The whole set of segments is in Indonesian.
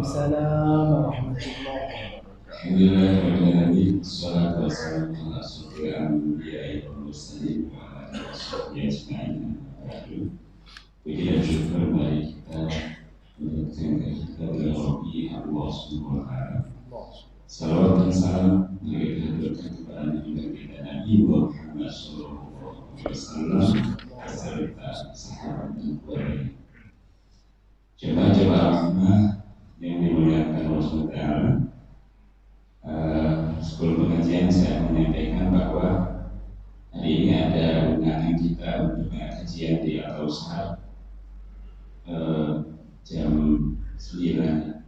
Waalaikumsalam warahmatullahi wabarakatuh. Alhamdulillah, wassalatu wassalamu ala asyrofil anbiya'i wal mursalin wa ala alihi washabbihi ajma'in. Puji dan syukur bagi kita untuk kita kepada Rabbi Allah Subhanahu wa taala. Salawat dan salam kita haturkan kepada Nabi Muhammad sallallahu alaihi wasallam beserta sahabat dan keluarga. Jemaah-jemaah rahmah yang dimuliakan Allah Subhanahu wa taala. Sebelum pengajian saya menyampaikan bahwa hari ini ada undangan kita untuk kajian di Al-Azhar jam 9.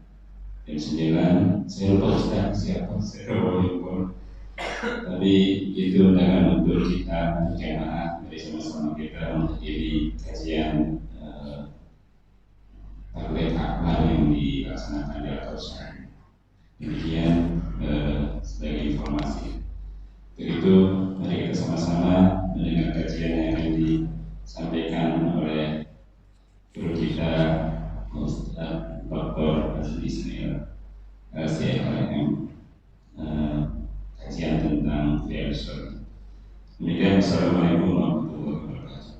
Saya lupa Ustaz siapa, saya lupa. Tapi itu undangan untuk kita jemaah dari sama-sama kita menghadiri kajian Partai Akbar yang dilaksanakan di Al-Azhar. Demikian sebagai informasi. Untuk itu mari kita sama-sama mendengar kajian yang akan disampaikan oleh guru kita Ustaz Dr. Azli Ismail CFM, kajian tentang filosofi. Demikian, assalamualaikum warahmatullahi wabarakatuh.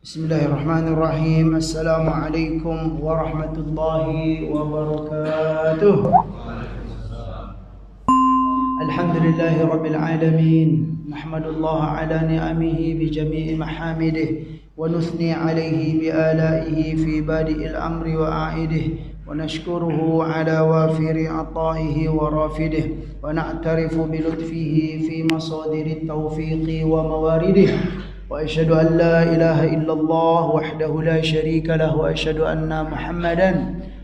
Bismillahirrahmanirrahim. Assalamualaikum warahmatullahi wabarakatuh. Alhamdulillahi rabbil alamin. Nahmadullah ala ni'amihi bi jami'i mahamidih wa nuthni alayhi bi alaihi fi badi'il amri wa a'idih wa nashkuruhu ala wafiri ata'ihi wa rafidih wa na'tarifu bi lutfihi fi masadirit tawfiqi wa mawaridih. وأشهد أن لا إله إلا الله وحده لا شريك له وأشهد أن محمدا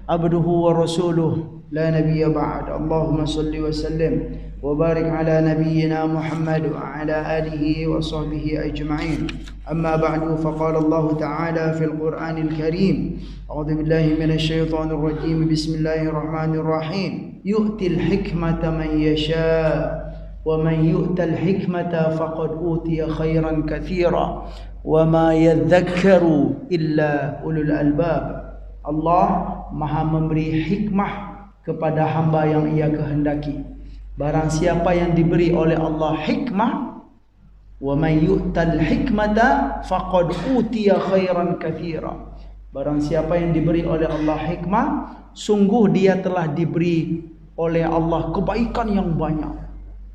عبده ورسوله لا نبي بعد. اللهم صل وسلم وبارك على نبينا محمد وعلى آله وصحبه أجمعين. أما بعد فقال الله تعالى في القرآن الكريم: أعوذ بالله من الشيطان الرجيم بسم الله الرحمن الرحيم يؤتي الحكمة من يشاء ومن يؤت الحكمة فقد أوتي خيرا كثيرا وما يذكر إلا أولو الألباب. Allah Maha memberi hikmah kepada hamba yang Ia kehendaki. Barang siapa yang diberi oleh Allah hikmah, wa may yu'tal hikmata faqad utiya khairan katsira. Barang siapa yang diberi oleh Allah hikmah, sungguh dia telah diberi oleh Allah kebaikan yang banyak.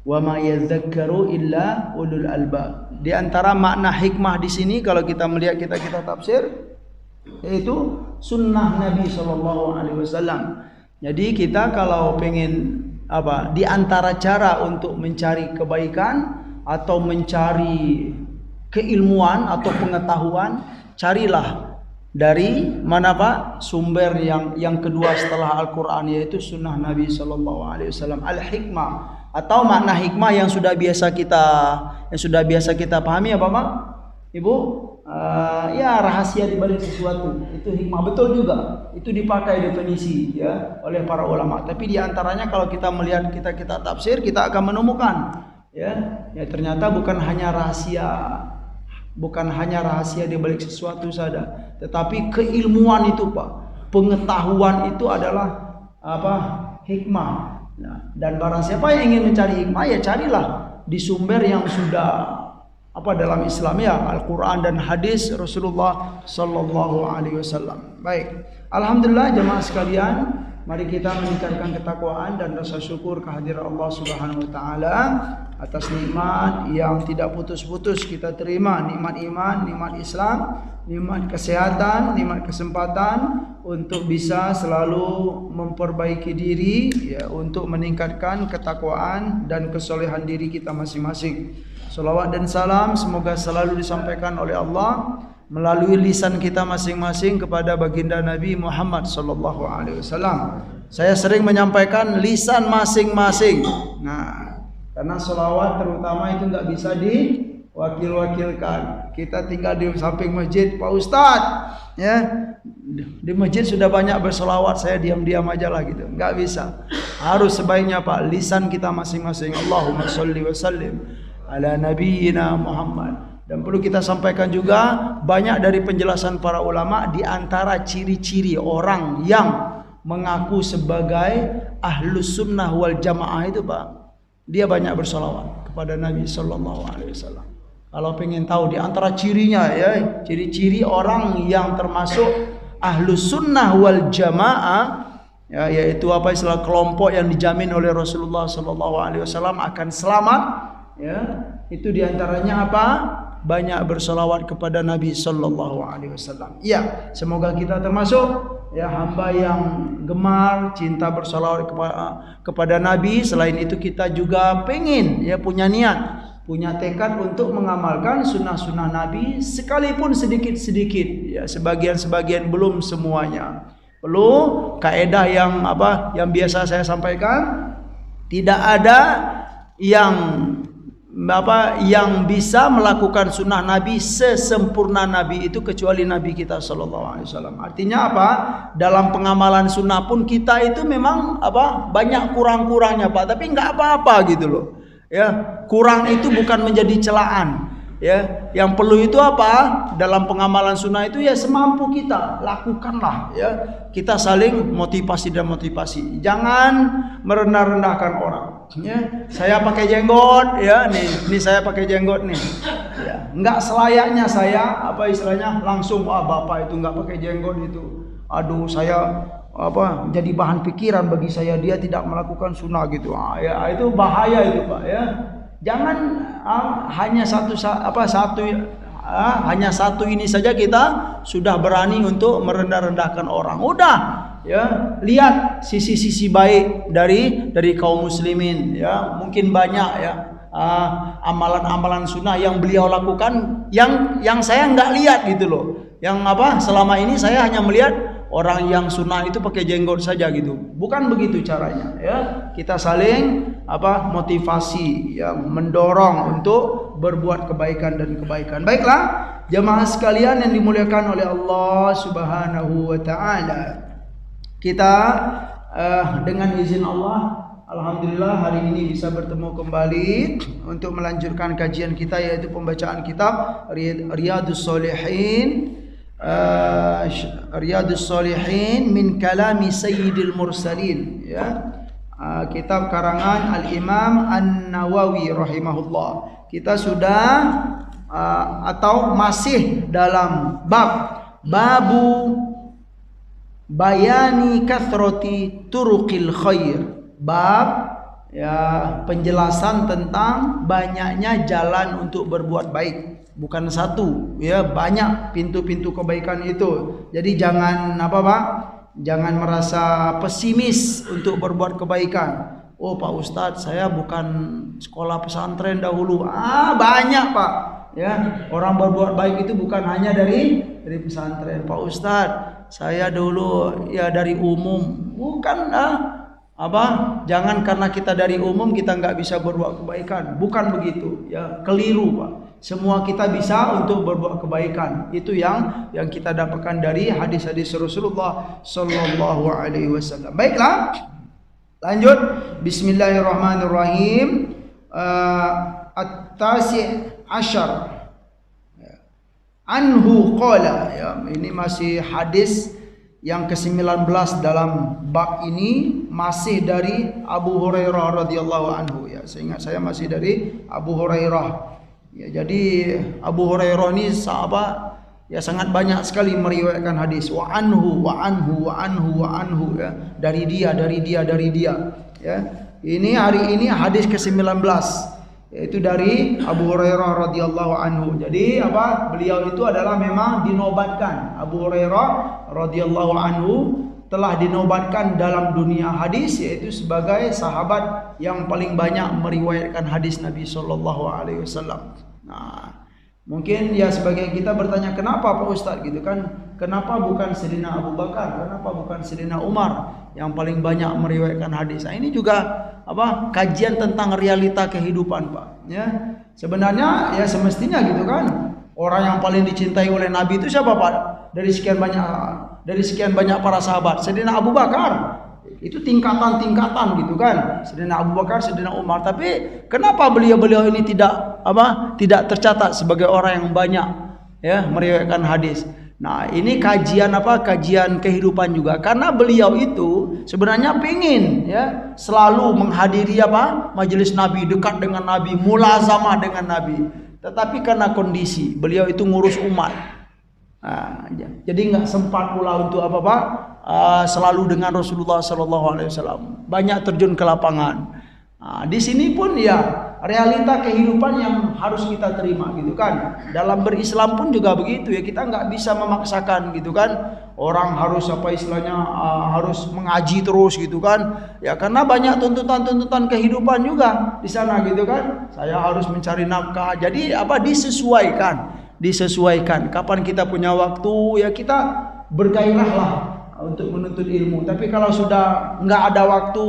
Wa ma yadhakkaru illa ulul albab. Di antara makna hikmah di sini kalau kita melihat kita tafsir, yaitu sunnah Nabi sallallahu alaihi wasallam. Jadi kita kalau pengen di antara cara untuk mencari kebaikan atau mencari keilmuan atau pengetahuan, carilah dari mana sumber yang kedua setelah Al-Qur'an, yaitu sunnah Nabi sallallahu alaihi wasallam. Al-hikmah atau makna hikmah yang sudah biasa kita pahami apa Pak? Ibu? Ya, rahasia di balik sesuatu. Itu hikmah, betul juga. Itu dipakai definisi ya oleh para ulama. Tapi di antaranya kalau kita melihat kita tafsir, kita akan menemukan ya ternyata bukan hanya rahasia di balik sesuatu saja, tetapi keilmuan itu Pak. Pengetahuan itu adalah hikmah. Nah, dan barang siapa yang ingin mencari hikmah, ya carilah di sumber yang sudah dalam Islam ya, Al-Quran dan hadis Rasulullah sallallahu alaihi wasallam. Baik, alhamdulillah jemaah sekalian, mari kita meningkatkan ketakwaan dan rasa syukur kehadiran Allah Subhanahu wa taala atas nikmat yang tidak putus-putus kita terima, nikmat iman, nikmat Islam, nikmat kesehatan, nikmat kesempatan untuk bisa selalu memperbaiki diri ya, untuk meningkatkan ketakwaan dan kesolehan diri kita masing-masing. Salawat dan salam semoga selalu disampaikan oleh Allah melalui lisan kita masing-masing kepada baginda Nabi Muhammad sallallahu alaihi wasallam. Saya sering menyampaikan lisan masing-masing. Nah, karena salawat terutama itu nggak bisa diwakil-wakilkan. Kita tinggal di samping masjid, Pak Ustadz, ya di masjid sudah banyak bersolawat, saya diam-diam aja lah gitu, nggak bisa. Harus sebaiknya Pak, lisan kita masing-masing. Allahumma sholli wa sallim ala nabiyyina Muhammad. Dan perlu kita sampaikan juga, banyak dari penjelasan para ulama, di antara ciri-ciri orang yang mengaku sebagai ahlus sunnah wal jamaah itu Pak, dia banyak bersolawat kepada Nabi Sallallahu Alaihi Wasallam. Kalau pengen tahu di antara cirinya ya, ciri-ciri orang yang termasuk ahlus sunnah wal jamaah, ya, yaitu apa istilah kelompok yang dijamin oleh Rasulullah Sallallahu Alaihi Wasallam akan selamat, ya, itu diantaranya apa? Banyak bersolawat kepada Nabi Sallallahu Alaihi Wasallam. Ya, semoga kita termasuk ya hamba yang gemar cinta bersolawat kepada Nabi. Selain itu kita juga pengen ya punya niat, punya tekad untuk mengamalkan sunnah-sunnah Nabi sekalipun sedikit-sedikit, ya sebagian-sebagian, belum semuanya. Perlu kaedah yang apa yang biasa saya sampaikan, tidak ada yang bisa melakukan sunnah Nabi sesempurna Nabi itu kecuali Nabi kita Sallallahu Alaihi Wasallam. Artinya apa? Dalam pengamalan sunnah pun kita itu memang apa banyak kurang-kurangnya Pak, tapi nggak apa-apa gitu loh. Ya, kurang itu bukan menjadi celaan. Ya, yang perlu itu apa? Dalam pengamalan sunnah itu ya semampu kita lakukanlah. Ya, kita saling motivasi dan motivasi. Jangan merendah-rendahkan orang. Ya, saya pakai jenggot, ya nih saya pakai jenggot nih. Ya, nggak selayaknya saya apa istilahnya langsung bapak itu nggak pakai jenggot itu. Aduh saya apa jadi bahan pikiran bagi saya, dia tidak melakukan sunnah gitu. Ya itu bahaya itu Pak ya. Jangan hanya hanya satu ini saja kita sudah berani untuk merendah-rendahkan orang. Udah ya, lihat sisi-sisi baik dari kaum muslimin ya. Mungkin banyak ya amalan-amalan sunnah yang beliau lakukan yang saya nggak lihat gitu loh. Yang apa selama ini saya hanya melihat orang yang sunnah itu pakai jenggot saja gitu. Bukan begitu caranya ya. Kita saling motivasi yang mendorong untuk berbuat kebaikan dan kebaikan. Baiklah, jemaah sekalian yang dimuliakan oleh Allah Subhanahu wa taala. Kita dengan izin Allah, alhamdulillah hari ini bisa bertemu kembali untuk melanjutkan kajian kita, yaitu pembacaan kitab Riyadhus Shalihin min kalami Sayyidil Mursalin ya. Kitab karangan Al-Imam An-Nawawi rahimahullah. Kita sudah atau masih dalam babu bayani kathrati turuqil khair. Bab ya penjelasan tentang banyaknya jalan untuk berbuat baik. Bukan satu, ya banyak pintu-pintu kebaikan itu. Jadi jangan jangan merasa pesimis untuk berbuat kebaikan. Oh Pak Ustadz, saya bukan sekolah pesantren dahulu. Banyak Pak. Ya, orang berbuat baik itu bukan hanya dari pesantren. Pak Ustadz, saya dulu ya dari umum. Bukan jangan karena kita dari umum kita nggak bisa berbuat kebaikan. Bukan begitu. Ya, keliru Pak. Semua kita bisa untuk berbuat kebaikan. Itu yang kita dapatkan dari hadis-hadis Rasulullah Sallallahu Alaihi Wasallam. Baiklah, lanjut. Bismillahirrahmanirrahim. At-tasi' asyar. Anhu qala. Ya, ini masih hadis yang ke-19 dalam bab ini, masih dari Abu Hurairah radhiyallahu anhu ya. Seingat saya masih dari Abu Hurairah. Ya, jadi Abu Hurairah ini sahabat ya sangat banyak sekali meriwayatkan hadis. Wa anhu ya. Dari dia ya. Ini hari ini hadis ke-19, yaitu dari Abu Hurairah radhiyallahu anhu. Jadi beliau itu adalah memang dinobatkan. Abu Hurairah radhiyallahu anhu telah dinobatkan dalam dunia hadis, yaitu sebagai sahabat yang paling banyak meriwayatkan hadis Nabi Sallallahu Alaihi Wasallam. Nah, mungkin ya sebagian kita bertanya, kenapa Pak Ustadz gitu kan? Kenapa bukan Sayyidina Abu Bakar? Kenapa bukan Sayyidina Umar yang paling banyak meriwayatkan hadis? Nah, ini juga kajian tentang realita kehidupan Pak. Ya, sebenarnya ya semestinya gitu kan. Orang yang paling dicintai oleh Nabi itu siapa Pak? Dari sekian banyak para sahabat, Sayyidina Abu Bakar. Itu tingkatan-tingkatan gitu kan. Sayyidina Abu Bakar, Sayyidina Umar. Tapi kenapa beliau-beliau ini tidak tercatat sebagai orang yang banyak ya meriwayatkan hadis? Nah, ini kajian kehidupan juga. Karena beliau itu sebenarnya pengin ya selalu menghadiri majelis Nabi, dekat dengan Nabi, mulazamah dengan Nabi. Tetapi karena kondisi beliau itu ngurus umat. Nah, jadi nggak sempat pula untuk selalu dengan Rasulullah SAW. Banyak terjun ke lapangan. Nah, di sini pun ya realita kehidupan yang harus kita terima gitu kan. Dalam berislam pun juga begitu ya, kita nggak bisa memaksakan gitu kan. Orang harus harus mengaji terus gitu kan. Ya karena banyak tuntutan-tuntutan kehidupan juga di sana gitu kan. Saya harus mencari nafkah. Jadi disesuaikan. Kapan kita punya waktu ya kita bergairahlah untuk menuntut ilmu. Tapi kalau sudah nggak ada waktu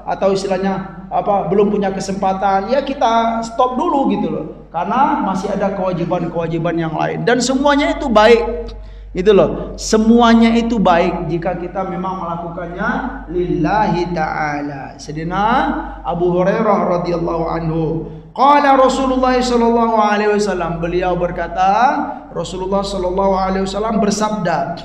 atau istilahnya belum punya kesempatan, ya kita stop dulu gitu loh. Karena masih ada kewajiban-kewajiban yang lain. Dan semuanya itu baik. Gitu loh. Semuanya itu baik jika kita memang melakukannya lillahi ta'ala. Sayyidina Abu Hurairah radhiyallahu anhu, qala Rasulullah sallallahu alaihi wasallam, beliau berkata, Rasulullah sallallahu alaihi wasallam bersabda,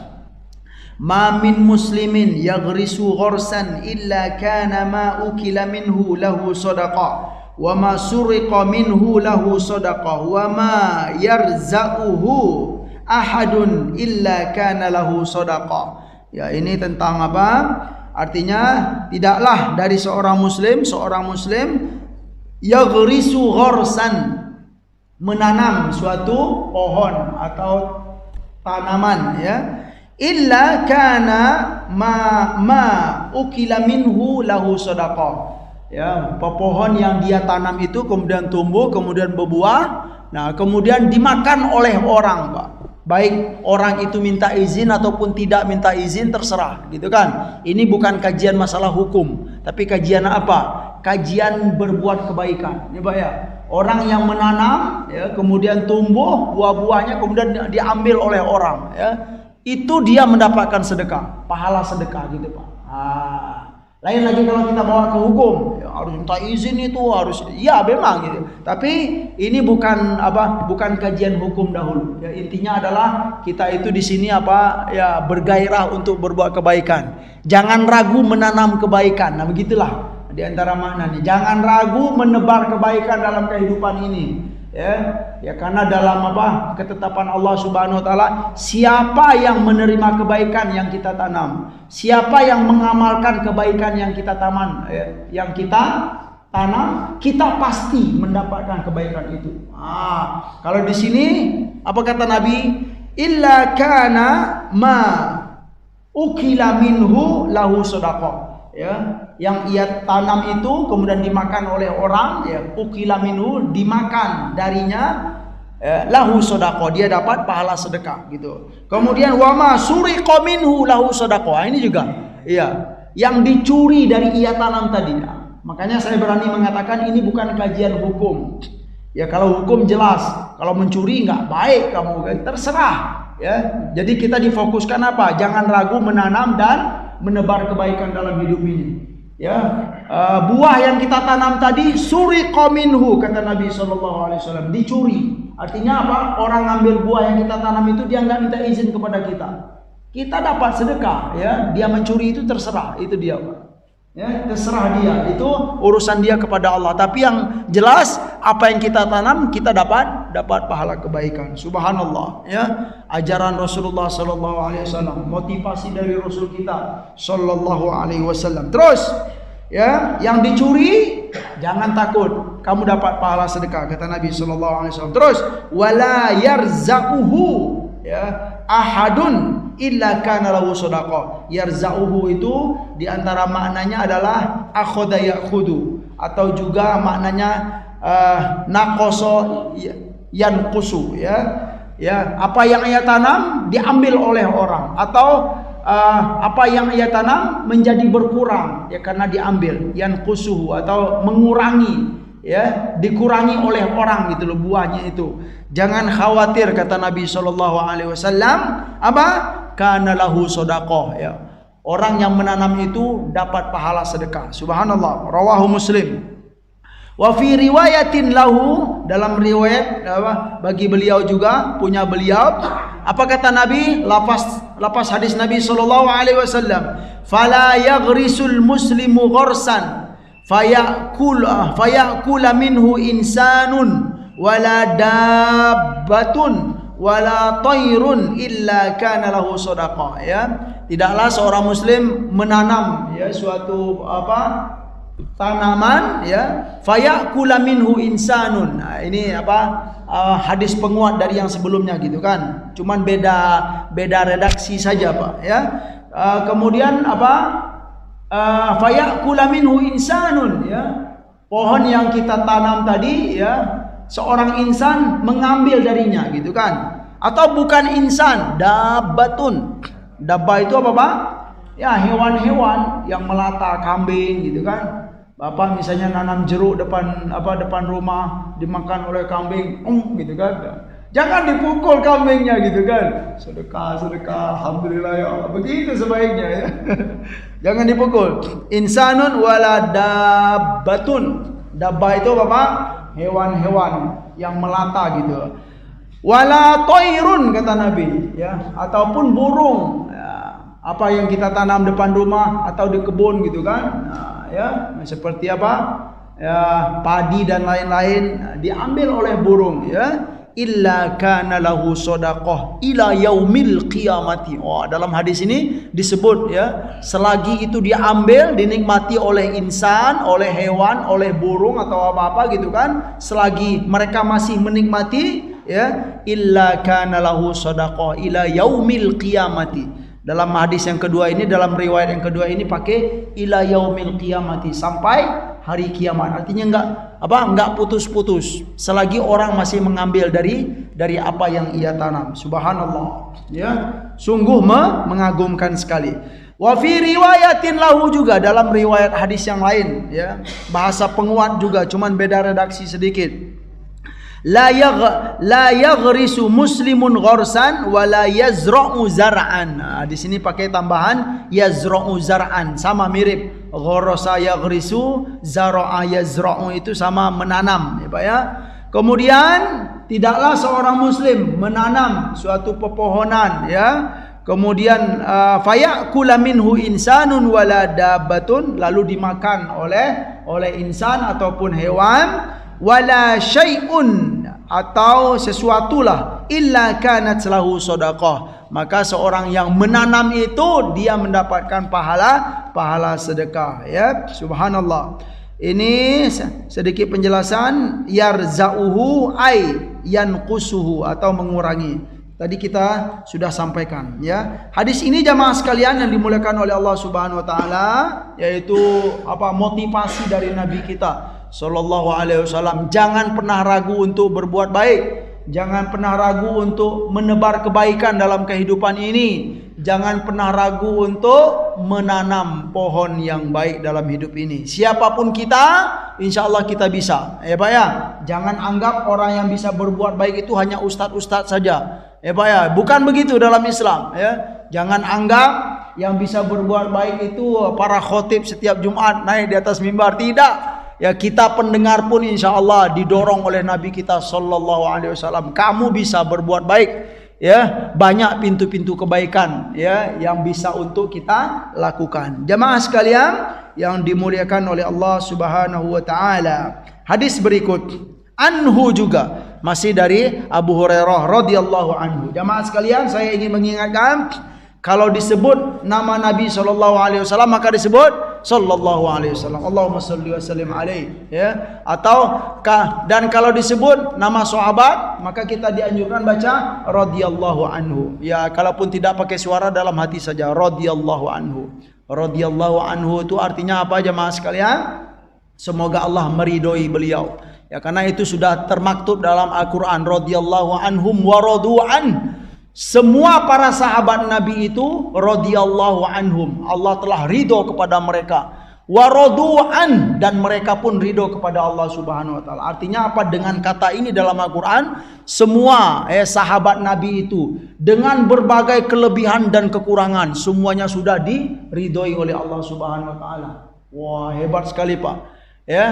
ma min muslimin yaghrisu gharsan illa kana ma ukila minhu lahu sadaqah wa ma suriqa minhu lahu sadaqah wa ma yarza'uhu ahadun illa kana lahu sadaqah. Ya, ini tentang apa? Artinya tidaklah dari seorang muslim yaghrisu gharsan, menanam suatu pohon atau tanaman ya, illa kana ma ukila minhu lahu sadaqah. Ya, pohon yang dia tanam itu kemudian tumbuh, kemudian berbuah, nah kemudian dimakan oleh orang, Pak. Baik orang itu minta izin ataupun tidak minta izin, terserah gitu kan. Ini bukan kajian masalah hukum, tapi kajian apa? Kajian berbuat kebaikan. Ya Pak ya. Orang yang menanam ya, kemudian tumbuh buah-buahnya kemudian diambil oleh orang ya. Itu dia mendapatkan sedekah, pahala sedekah gitu Pak. Lain lagi kalau kita bawa ke hukum, ya, harus minta izin itu harus, ya memang gitu. Tapi ini bukan kajian hukum dahulu. Ya, intinya adalah kita itu di sini ya bergairah untuk berbuat kebaikan. Jangan ragu menanam kebaikan. Nah begitulah di antara maknanya. Jangan ragu menebar kebaikan dalam kehidupan ini. Ya karena dalam ketetapan Allah Subhanahu wa taala, siapa yang menerima kebaikan yang kita tanam, siapa yang mengamalkan kebaikan yang kita tanam, kita pasti mendapatkan kebaikan itu. Kalau di sini apa kata Nabi? Illa kana ma ukila minhu lahu shadaqah. Ya, yang ia tanam itu kemudian dimakan oleh orang, ya, ukila minhu, dimakan darinya, lahu sedekah, dia dapat pahala sedekah gitu. Kemudian wama suriqa minhu lahu sedekah, ini juga iya, yang dicuri dari ia tanam tadi. Makanya saya berani mengatakan ini bukan kajian hukum. Ya kalau hukum jelas, kalau mencuri nggak baik kamu, terserah ya. Jadi kita difokuskan apa? Jangan ragu menanam dan menebar kebaikan dalam hidup ini. Ya, buah yang kita tanam tadi suriqa minhu, kata Nabi SAW, dicuri. Artinya apa? Orang ngambil buah yang kita tanam itu dia nggak minta izin kepada kita. Kita dapat sedekah, ya. Dia mencuri itu terserah, itu dia, Pak. Ya, terserah dia. Itu urusan dia kepada Allah. Tapi yang jelas apa yang kita tanam kita dapat pahala kebaikan. Subhanallah, ya. Ajaran Rasulullah SAW, motivasi dari Rasul kita Sallallahu Alaihi Wasallam. Terus, ya, yang dicuri jangan takut, kamu dapat pahala sedekah, kata Nabi Sallallahu Alaihi Wasallam. Terus, wala yarza'uhu, ya, ahadun illa kana lahu shadaqah. Yarza'uhu itu diantara maknanya adalah akhadha ya'khudhu, atau juga maknanya naqasa yanqusu, ya. Ya, apa yang ia tanam diambil oleh orang, atau apa yang ia tanam menjadi berkurang, ya, karena diambil, yanqusuhu, atau mengurangi, ya, dikurangi oleh orang gitu loh buahnya itu. Jangan khawatir, kata Nabi SAW, apa? Kana lahu shadaqah, ya. Orang yang menanam itu dapat pahala sedekah. Subhanallah. Rawahu Muslim. Wa fi riwayatin lahu, dalam riwayat bagi beliau juga, punya beliau, apa kata Nabi? Lapas hadis Nabi sallallahu alaihi wasallam, fala yaghrisul muslimu gharsan fayakula minhu insanun wala dabbatun wala tayrun illa kana lahu shadaqah. Ya, tidaklah seorang muslim menanam suatu tanaman fayakula minhu insanun. Nah, ini hadis penguat dari yang sebelumnya gitu kan. Cuman beda redaksi saja Pak ya. Kemudian fayakula minhu insanun pohon yang kita tanam tadi seorang insan mengambil darinya gitu kan. Atau bukan insan, dabbatun. Dabba itu apa Pak? Ya, hewan-hewan yang melata, kambing gitu kan. Bapak misalnya nanam jeruk depan rumah, dimakan oleh kambing, gitu kan. Jangan dipukul kambingnya gitu kan. Sedekah, alhamdulillah ya Allah. Begitu sebaiknya ya. Jangan dipukul. Insanun wala dabbatun. Dabba itu apa Pak? Hewan-hewan yang melata gitu. Wala toirun kata Nabi ataupun burung. Apa yang kita tanam depan rumah atau di kebun gitu kan. Seperti padi dan lain-lain diambil oleh burung illa kana lahu shadaqah ila yaumil qiyamati. Dalam hadis ini disebut selagi itu diambil, dinikmati oleh insan, oleh hewan, oleh burung atau apa-apa gitu kan, selagi mereka masih menikmati illa kana lahu shadaqah ila yaumil qiyamati. Dalam hadis yang kedua ini, dalam riwayat yang kedua ini pakai ila yaumil qiyamati, sampai hari kiamat. Artinya enggak putus-putus selagi orang masih mengambil dari apa yang ia tanam. Subhanallah. Sungguh mengagumkan sekali. Wa fi riwayatin lahu, juga dalam riwayat hadis yang lain bahasa penguat juga, cuman beda redaksi sedikit. La yaghrisu muslimun gharsan wa la yazra'u zar'an. Di sini pakai tambahan yazra'u zar'an, sama mirip. Gharasa yaghrisu, zara'a yazra'u, itu sama menanam ya Pak ya. Kemudian tidaklah seorang muslim menanam suatu pepohonan kemudian fayakula minhu insanun wala dabbatun, lalu dimakan oleh insan ataupun hewan, wala syai'un, atau sesuatulah, illa kanat lahu shadaqah, maka seorang yang menanam itu dia mendapatkan pahala sedekah Subhanallah. Ini sedikit penjelasan yarzauhu ay yanqusuhu, atau mengurangi. Tadi kita sudah sampaikan Hadis ini jamaah sekalian yang dimuliakan oleh Allah Subhanahu wa taala, yaitu motivasi dari Nabi kita sallallahu alaihi wasallam. Jangan pernah ragu untuk berbuat baik. Jangan pernah ragu untuk menebar kebaikan dalam kehidupan ini. Jangan pernah ragu untuk menanam pohon yang baik dalam hidup ini. Siapapun kita, insya Allah kita bisa. Pak ya. Jangan anggap orang yang bisa berbuat baik itu hanya ustadz-ustadz saja. Pak ya. Bukan begitu dalam Islam. Jangan anggap yang bisa berbuat baik itu para khotib setiap Jumat naik di atas mimbar. Tidak. Kita pendengar pun insya Allah didorong oleh Nabi kita sallallahu alaihi wasallam. Kamu bisa berbuat baik banyak pintu-pintu kebaikan yang bisa untuk kita lakukan. Jamaah sekalian yang dimuliakan oleh Allah Subhanahu wa taala. Hadis berikut anhu juga masih dari Abu Hurairah radhiyallahu anhu. Jamaah sekalian, saya ingin mengingatkan, kalau disebut nama Nabi sallallahu alaihi wasallam maka disebut sallallahu alaihi wasallam. Allahumma shalli wa sallim alaihi dan kalau disebut nama sahabat maka kita dianjurkan baca radhiyallahu anhu. Kalaupun tidak pakai suara, dalam hati saja radhiyallahu anhu. Radhiyallahu anhu itu artinya apa jemaah sekalian? Semoga Allah meridhoi beliau. Karena itu sudah termaktub dalam Al-Qur'an, radhiyallahu anhum wa radu an. Semua para sahabat Nabi itu radhiyallahu anhum, Allah telah ridho kepada mereka. Waradu'an, dan mereka pun ridho kepada Allah Subhanahu wa taala. Artinya apa dengan kata ini dalam Al-Qur'an? Semua sahabat Nabi itu dengan berbagai kelebihan dan kekurangan semuanya sudah diridhoi oleh Allah Subhanahu wa taala. Wah, hebat sekali, Pak. Ya.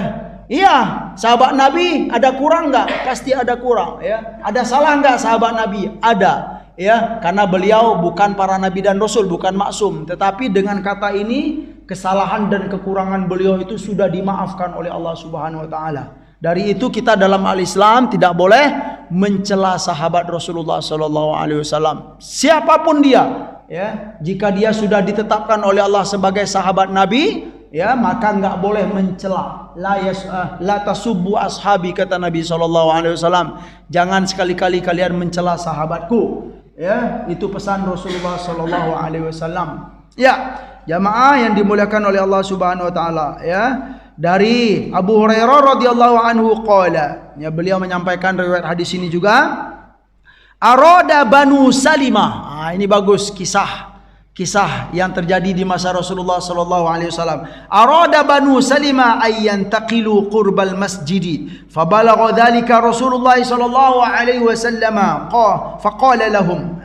Iya, sahabat Nabi ada kurang enggak? Pasti ada kurang, ya. Ada salah enggak sahabat Nabi? Ada. Ya, karena beliau bukan para nabi dan rasul, bukan maksum, tetapi dengan kata ini kesalahan dan kekurangan beliau itu sudah dimaafkan oleh Allah Subhanahu wa taala. Dari itu kita dalam al-Islam tidak boleh mencela sahabat Rasulullah sallallahu alaihi wasallam. Siapapun dia, ya, jika dia sudah ditetapkan oleh Allah sebagai sahabat Nabi, ya, maka enggak boleh mencela. La tasubbu ashabi, kata Nabi sallallahu alaihi wasallam. Jangan sekali-kali kalian mencela sahabatku. Ya, itu pesan Rasulullah sallallahu alaihi wasallam. Ya, jamaah yang dimuliakan oleh Allah Subhanahu wa taala, ya. Dari Abu Hurairah radhiyallahu anhu qala, ya, beliau menyampaikan riwayat hadis ini juga. Arada Banu Salimah. Ini bagus kisah yang terjadi di masa Rasulullah sallallahu alaihi wasallam. Arada Banu Salimah ayyan taqilu qurbal masjidi fabalagha dhalika Rasulullah sallallahu alaihi wasallam faqala lahum,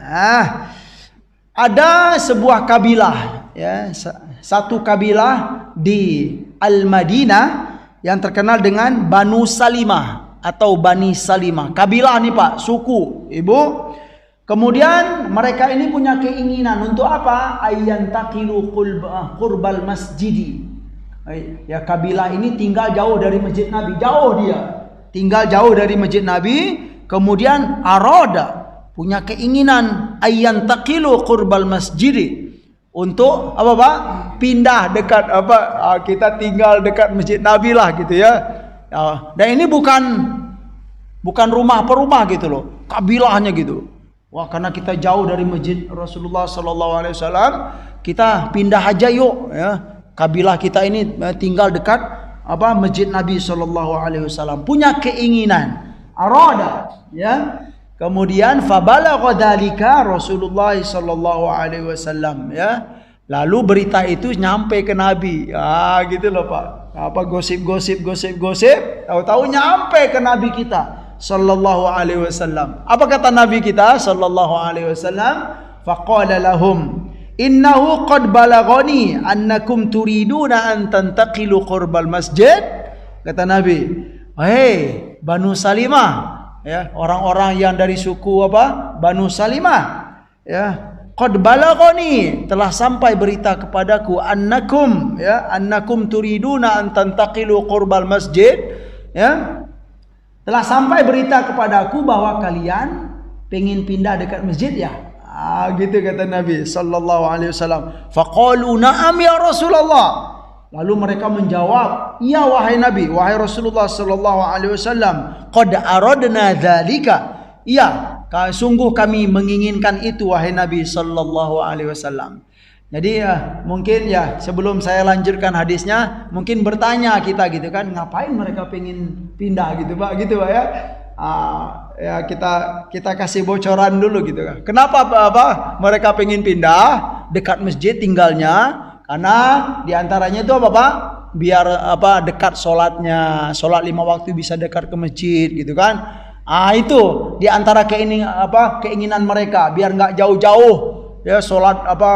ada sebuah kabilah, ya, satu kabilah di Al-Madinah yang terkenal dengan Banu Salimah atau Bani Salimah. Kabilah nih, Pak, suku, Ibu. Kemudian mereka ini punya keinginan untuk apa? Ayyan taqilu qurbal masjidi. Ya, kabilah ini tinggal jauh dari masjid Nabi, jauh dia. Tinggal jauh dari masjid Nabi, kemudian arada, punya keinginan ayyan taqilu qurbal masjidi. Untuk apa, Pak? Pindah dekat apa? Kita tinggal dekat masjid Nabi lah gitu ya. Dan ini bukan rumah per rumah gitu loh. Kabilahnya gitu. Wah, karena kita jauh dari masjid Rasulullah sallallahu alaihi wasallam, kita pindah aja yuk, ya. Kabilah kita ini tinggal dekat apa? Masjid Nabi sallallahu alaihi wasallam. Punya keinginan, arada, ya. Kemudian fabalagha dzalika Rasulullah sallallahu alaihi wasallam, ya. Lalu berita itu nyampe ke Nabi. Gitu loh, Pak. Apa gosip, tahu-tahu nyampe ke Nabi kita sallallahu alaihi wasallam. Apa kata Nabi kita sallallahu alaihi wasallam? Faqala lahum innahu qad balaghani annakum turiduna an tantaqilu qurbal masjid. Kata Nabi, "Hei Banu Salimah," ya, orang-orang yang dari suku apa? Banu Salimah, ya. Qad balaghani, telah sampai berita kepadaku, annakum, ya, annakum turiduna an tantaqilu qurbal masjid, ya. Telah sampai berita kepadaku bahwa kalian pengen pindah dekat masjid, ya. Gitu kata Nabi sallallahu alaihi wasallam. Faqalu na'am ya Rasulullah. Lalu mereka menjawab, "Ya wahai Nabi, wahai Rasulullah sallallahu alaihi wasallam, qad aradna dzalika." Ya, sungguh kami menginginkan itu wahai Nabi sallallahu alaihi wasallam. Jadi ya, mungkin ya sebelum saya lanjutkan hadisnya, mungkin bertanya kita gitu kan, ngapain mereka pengen pindah gitu, Pak, gitu, Pak, ya. Ya kita kasih bocoran dulu gitu kan. Kenapa apa mereka pengen pindah dekat masjid tinggalnya? Karena diantaranya itu apa, Pak? Biar apa dekat sholatnya, sholat 5 waktu bisa dekat ke masjid gitu kan. Itu diantara keinginan mereka, biar nggak jauh-jauh, ya, sholat apa.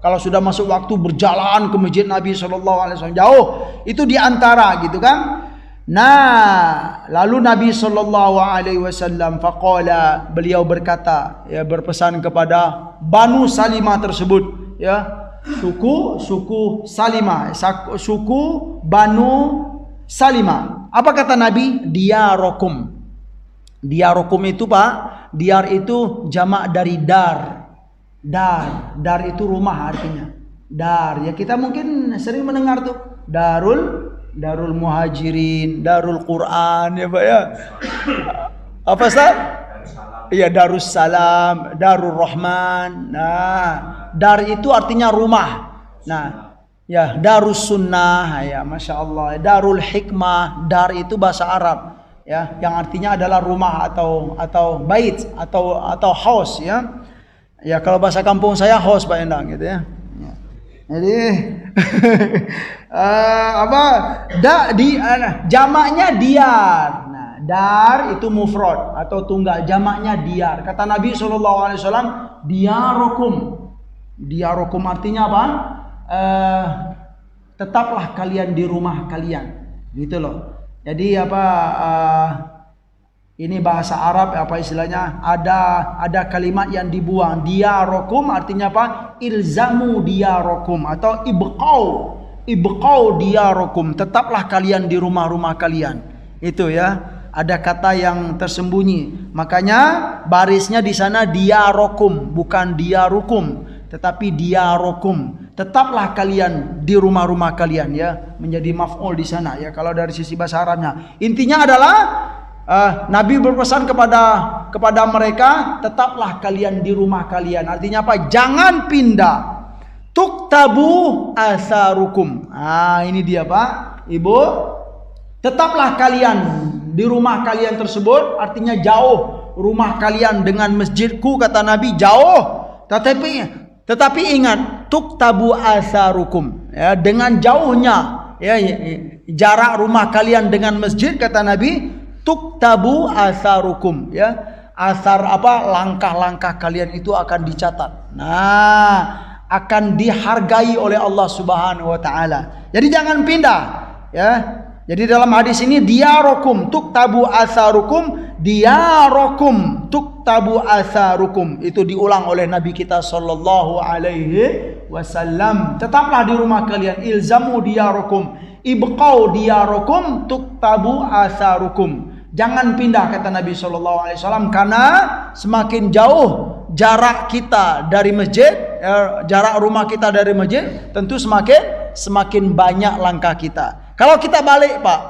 Kalau sudah masuk waktu berjalan ke masjid Nabi sallallahu alaihi wasallam jauh, itu diantara gitu kan. Nah, lalu Nabi sallallahu alaihi wasallam faqala, beliau berkata, ya, berpesan kepada Banu Salimah tersebut, ya, suku Salimah, suku Banu Salimah. Apa kata Nabi? Diyarokum. Diyarokum itu, Pak, diyar itu jamak dari dar. Dar itu rumah artinya. Dar, ya, kita mungkin sering mendengar tuh Darul Muhajirin, Darul Quran, ya, Pak, ya. Apa, Ustaz? Iya, Darussalam, Darul Rahman. Nah, dar itu artinya rumah. Nah, ya, Darus Sunnah, ya, Masya Allah. Darul Hikmah, dar itu bahasa Arab, ya, yang artinya adalah rumah atau bait atau house, ya. Ya, kalau bahasa kampung saya house, Pak Endang, gitu ya. Jadi jamaknya diar. Nah, dar itu mufrad atau tunggal, jamaknya diar. Kata Nabi SAW, diarokum. Diarokum artinya apa? Tetaplah kalian di rumah kalian, gitu loh. Jadi ini bahasa Arab apa istilahnya? Ada kalimat yang dibuang. Diarokum artinya apa? Ilzamu diarokum atau ibqau diarokum. Tetaplah kalian di rumah-rumah kalian. Itu ya. Ada kata yang tersembunyi. Makanya barisnya di sana diarokum, bukan diarukum, tetapi diarokum. Tetaplah kalian di rumah-rumah kalian ya. Menjadi maf'ul di sana ya kalau dari sisi bahasa Arabnya. Intinya adalah Nabi berpesan kepada mereka, tetaplah kalian di rumah kalian. Artinya apa? Jangan pindah. Tuktabu asarukum. Ini dia Pak, Ibu. Tetaplah kalian di rumah kalian tersebut. Artinya jauh rumah kalian dengan masjidku, kata Nabi, jauh. Tetapi ingat, tuktabu asarukum. Ya, dengan jauhnya ya, jarak rumah kalian dengan masjid, kata Nabi, tuktabu asarukum ya. Asar apa? Langkah-langkah kalian itu akan dicatat. Nah, akan dihargai oleh Allah Subhanahu wa taala. Jadi jangan pindah ya. Jadi dalam hadis ini diarokum tuktabu asarukum, diarokum tuktabu asarukum. Itu diulang oleh Nabi kita sallallahu alaihi wasallam. Tetaplah di rumah kalian, ilzamu diarokum, ibqau diarokum tuktabu asarukum. Jangan pindah, kata Nabi SAW, karena semakin jauh jarak kita dari masjid, jarak rumah kita dari masjid, tentu semakin banyak langkah kita. Kalau kita balik Pak,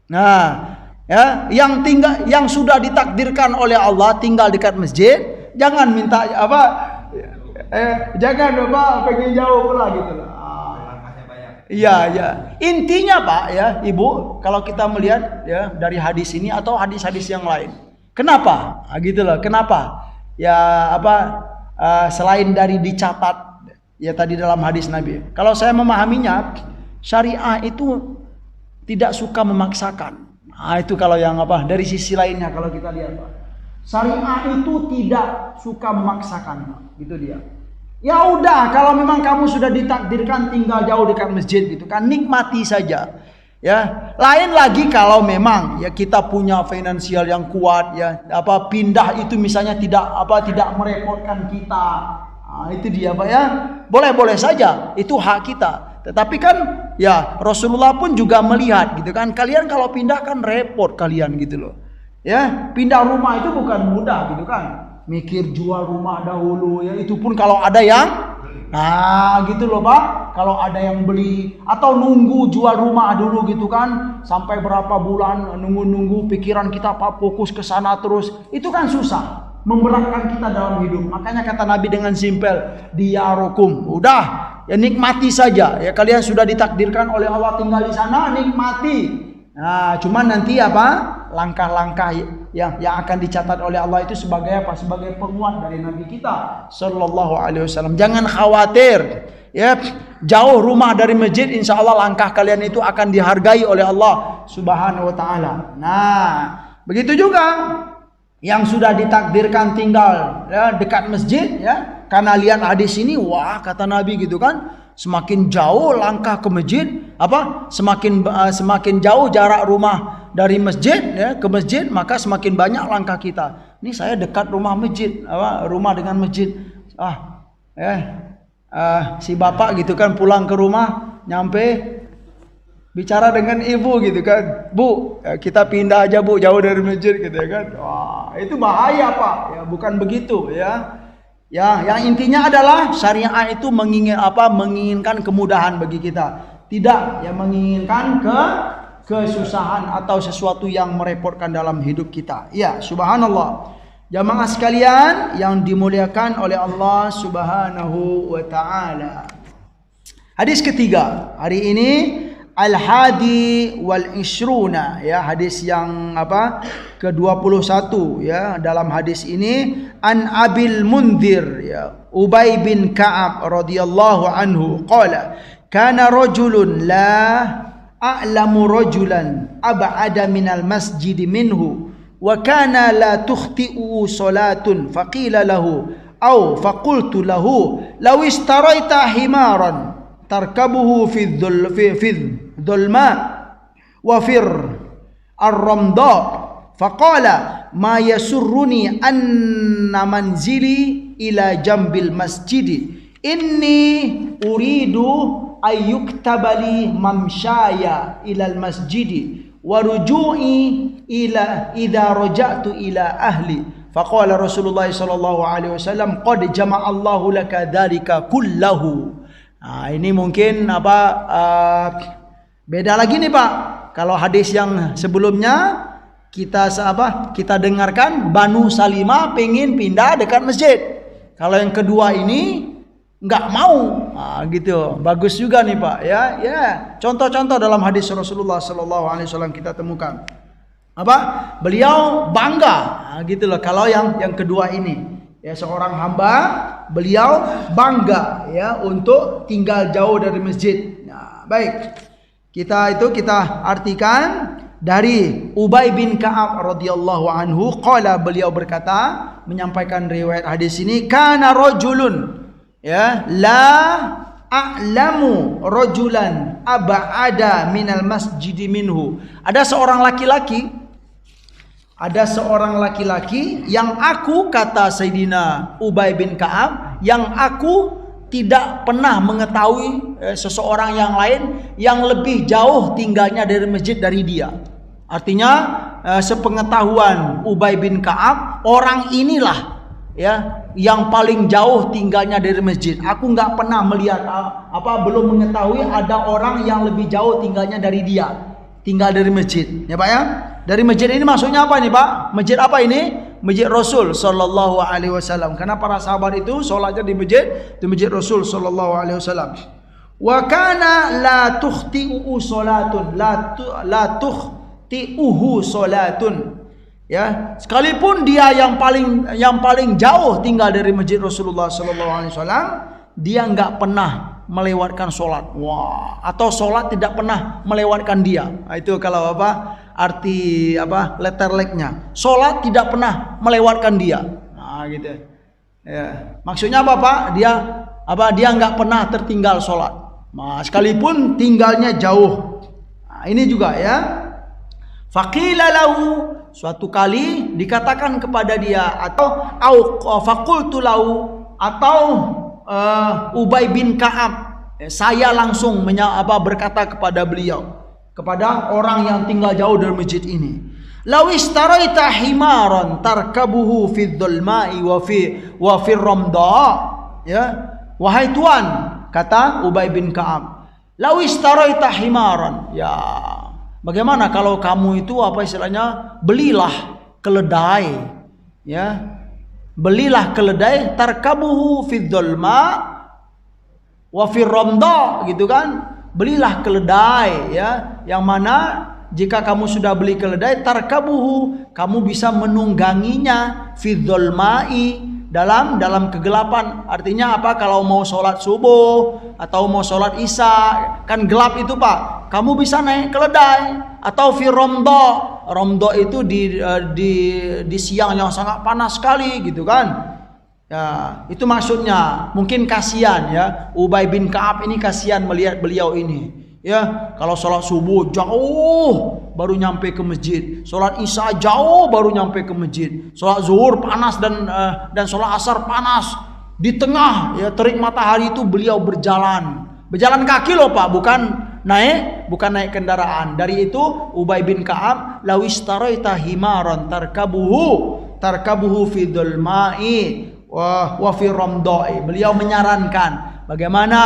nah ya, yang sudah ditakdirkan oleh Allah tinggal dekat masjid, jangan minta jangan pengen jauh pula gitu lah. Iya, ya. Intinya Pak ya, Ibu, kalau kita melihat ya dari hadis ini atau hadis-hadis yang lain. Kenapa? Gitu loh. Kenapa? Ya selain dari dicatat ya tadi dalam hadis Nabi. Kalau saya memahaminya, syariah itu tidak suka memaksakan. Itu kalau yang dari sisi lainnya kalau kita lihat Pak. Syariah itu tidak suka memaksakan, gitu dia. Ya udah, kalau memang kamu sudah ditakdirkan tinggal jauh dekat masjid gitu kan, nikmati saja. Ya, lain lagi kalau memang ya kita punya finansial yang kuat ya, pindah itu misalnya tidak merepotkan kita. Itu dia Pak ya. Boleh-boleh saja, itu hak kita. Tetapi kan ya Rasulullah pun juga melihat gitu kan, kalian kalau pindah kan repot kalian gitu loh. Ya, pindah rumah itu bukan mudah gitu kan. Mikir jual rumah dahulu ya, itu pun kalau ada yang gitu loh Pak, kalau ada yang beli, atau nunggu jual rumah dulu gitu kan, sampai berapa bulan nunggu pikiran kita Pak fokus ke sana terus, itu kan susah, memberatkan kita dalam hidup. Makanya kata Nabi dengan simpel, diarokum, udah ya nikmati saja ya, kalian sudah ditakdirkan oleh Allah tinggal di sana, nikmati. Nah, cuman nanti langkah-langkah yang akan dicatat oleh Allah itu sebagai apa? Sebagai penguat dari Nabi kita sallallahu alaihi wasallam. Jangan khawatir ya, jauh rumah dari masjid, insya Allah langkah kalian itu akan dihargai oleh Allah Subhanahu wa taala. Nah, begitu juga yang sudah ditakdirkan tinggal ya, dekat masjid ya, karena lihat hadis ini, wah kata Nabi gitu kan, semakin jauh langkah ke masjid, semakin jauh jarak rumah dari masjid ya, ke masjid, maka semakin banyak langkah kita. Ini saya dekat rumah masjid, rumah dengan masjid. Si bapak gitu kan pulang ke rumah, nyampe bicara dengan ibu gitu kan, Bu, kita pindah aja Bu, jauh dari masjid gitu ya kan. Wah, itu bahaya Pak. Ya, bukan begitu ya. Ya, yang intinya adalah syariah itu menginginkan kemudahan bagi kita, tidak yang menginginkan kesusahan atau sesuatu yang merepotkan dalam hidup kita. Ya, subhanallah. Jamaah sekalian yang dimuliakan oleh Allah Subhanahu wa taala. Hadis ketiga hari ini Al-Hadi wal Ishruna, ya, hadis yang apa? ke-21, ya. Dalam hadis ini an Abil Mundhir, ya, Ubay bin Ka'ab radhiyallahu anhu qala kana rajulun la a'lamu rajulan ab'ada minal masjid minhu wa kana la tukhti'u salatun faqila lahu aw faqultu lahu law istaraita himaran tarkabuhu fi dhulma wa fir ar-ramda faqala ma yasurruni anna manzili ila jambil masjid inni uridu ayyuktabali mamshaya ila al-masjid wa ruju'i ila idza raja'tu ila ahli faqala Rasulullah sallallahu alaihi wasallam qad jama'a Allahu laka dzalika kullahu. Nah, ini mungkin beda lagi nih Pak. Kalau hadis yang sebelumnya kita dengarkan Banu Salimah pengen pindah dekat masjid. Kalau yang kedua ini nggak mau. Nah, gitu. Bagus juga nih Pak, ya. Ya, contoh-contoh dalam hadis Rasulullah sallallahu alaihi wasallam kita temukan. Beliau bangga, nah, gitu loh. Kalau yang kedua ini, ya, seorang hamba, beliau bangga, ya, untuk tinggal jauh dari masjid. Nah, baik. Kita artikan dari Ubay bin Ka'ab radhiyallahu anhu qala, beliau berkata, menyampaikan riwayat hadis ini, kana rajulun, ya, la a'lamu rajulan ab'ada minal masjid minhu. Ada seorang laki-laki yang aku, kata Sayyidina Ubay bin Ka'ab, yang aku tidak pernah mengetahui seseorang yang lain yang lebih jauh tinggalnya dari masjid dari dia. Artinya sepengetahuan Ubay bin Ka'ab, orang inilah, ya, yang paling jauh tinggalnya dari masjid. Aku nggak pernah melihat belum mengetahui ada orang yang lebih jauh tinggalnya dari dia, tinggal dari masjid, ya Pak, ya. Dari masjid ini maksudnya apa nih Pak? Masjid apa ini? Masjid Rasul sallallahu alaihi wasallam. Karena para sahabat itu sholatnya di masjid Rasul sallallahu alaihi wasallam. Wa kana la tukhti'u salatun, la tukhti'uhu salatun. Ya, sekalipun dia yang paling jauh tinggal dari masjid Rasulullah sallallahu alaihi wasallam, dia enggak pernah melewatkan sholat. Wah, atau sholat tidak pernah melewatkan dia. Nah, itu kalau arti letterleknya. Sholat tidak pernah melewatkan dia. Nah, gitu. Ya. Maksudnya apa Pak? Dia enggak pernah tertinggal sholat. Nah, sekalipun tinggalnya jauh. Nah, ini juga, ya. Faqila lahu, suatu kali dikatakan kepada dia, atau faqultu lahu, atau Ubay bin Ka'ab, saya langsung berkata kepada beliau, kepada orang yang tinggal jauh dari masjid ini, law istaraita himaran tarkabuhu fi dhulma'i wa fi ramda, ya, wahai tuan, kata Ubay bin Ka'ab, law istaraita himaran, ya, bagaimana kalau kamu itu istilahnya belilah keledai, ya, belilah keledai, tarkabuhu fi dhulma wa fi ramda, gitu kan. Belilah keledai, ya, yang mana jika kamu sudah beli keledai, tarkabuhu, kamu bisa menungganginya fi dhulma'i, dalam kegelapan. Artinya apa? Kalau mau sholat subuh atau mau sholat isya, kan gelap itu Pak, kamu bisa naik keledai. Atau fi ramda, ramda itu di siang yang sangat panas sekali, gitu kan. Ya, itu maksudnya. Mungkin kasihan, ya, Ubay bin Ka'ab ini kasihan melihat beliau ini, ya. Kalau sholat subuh jauh baru nyampe ke masjid, sholat isya jauh baru nyampe ke masjid, sholat zuhur panas dan sholat asar panas. Di tengah, ya, terik matahari itu beliau berjalan kaki loh Pak, bukan naik kendaraan. Dari itu Ubay bin Ka'ab, lawistaraita himaran tarkabuhu fi dhulma'i wa fi ramda'i. Beliau menyarankan, bagaimana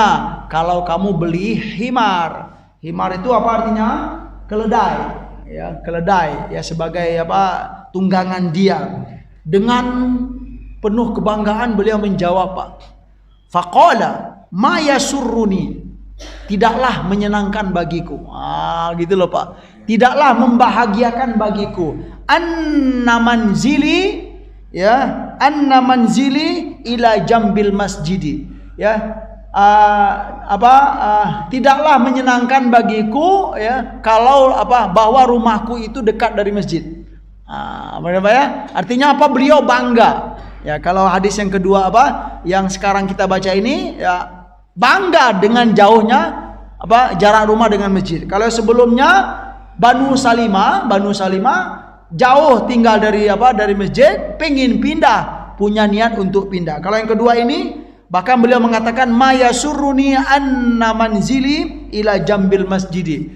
kalau kamu beli himar. Himar itu apa artinya? Keledai, ya, keledai, ya, sebagai tunggangan dia. Dengan penuh kebanggaan beliau menjawab, Pak, faqala ma yasurruni, tidaklah menyenangkan bagiku. Gitu loh Pak. Tidaklah membahagiakan bagiku. Anna manzili ila jambil masjidi. Tidaklah menyenangkan bagiku kalau bahwa rumahku itu dekat dari masjid. Artinya apa? Beliau bangga. Kalau hadis yang kedua yang sekarang kita baca ini bangga dengan jauhnya jarak rumah dengan masjid. Kalau sebelumnya Banu Salimah jauh tinggal dari masjid, pengen pindah, punya niat untuk pindah. Kalau yang kedua ini bahkan beliau mengatakan ma yasurruni anna manzili ila jambil masjidi.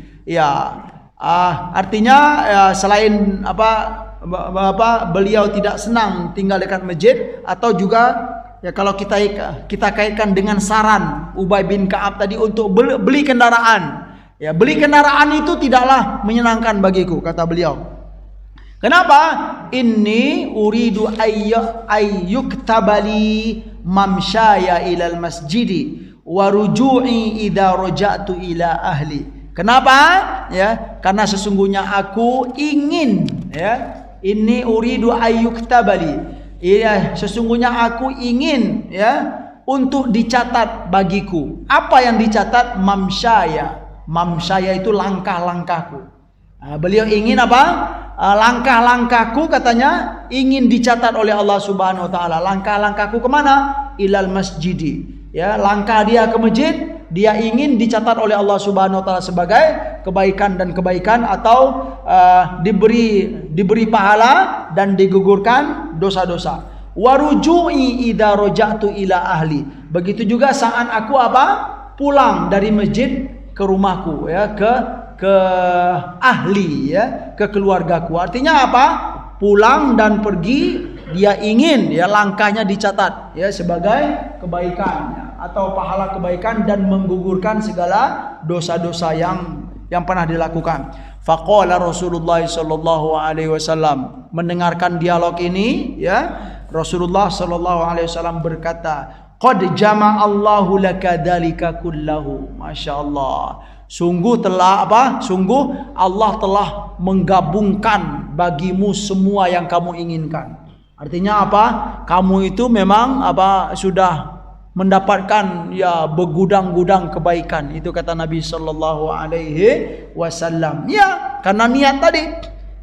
Artinya selain beliau tidak senang tinggal dekat masjid, atau juga kalau kita kaitkan dengan saran Ubay bin Ka'ab tadi untuk beli kendaraan. Beli kendaraan itu tidaklah menyenangkan bagiku, kata beliau. Kenapa? Inni uridu ayyuktabali mamsyaya ilal masjidi wa ruju'i idza raja'tu ila ahli. Kenapa? Karena sesungguhnya aku ingin inni uridu ayyuktabali. Sesungguhnya aku ingin untuk dicatat bagiku. Apa yang dicatat? Mamsyaya. Mamsyaya itu langkah-langkahku. Beliau ingin langkah-langkahku, katanya ingin dicatat oleh Allah Subhanahu wa taala. Langkah-langkahku kemana? Ilal masjidi. Langkah dia ke masjid, dia ingin dicatat oleh Allah Subhanahu wa taala sebagai kebaikan dan kebaikan, atau diberi pahala dan digugurkan dosa-dosa. Waruju'i idza raja'tu ila ahli. Begitu juga saat aku pulang dari masjid ke rumahku, ke ahli, ke keluargaku. Artinya pulang dan pergi, dia ingin langkahnya dicatat sebagai kebaikan atau pahala kebaikan, dan menggugurkan segala dosa-dosa yang pernah dilakukan. Faqala Rasulullah sallallahu alaihi wasallam, mendengarkan dialog ini Rasulullah sallallahu alaihi wasallam berkata, qad jama'allahu laka dzalika kullahu. masyaallah, sungguh Allah telah menggabungkan bagimu semua yang kamu inginkan. Artinya kamu itu memang sudah mendapatkan bergudang-gudang kebaikan. Itu kata Nabi sallallahu alaihi wasallam. Karena niat tadi.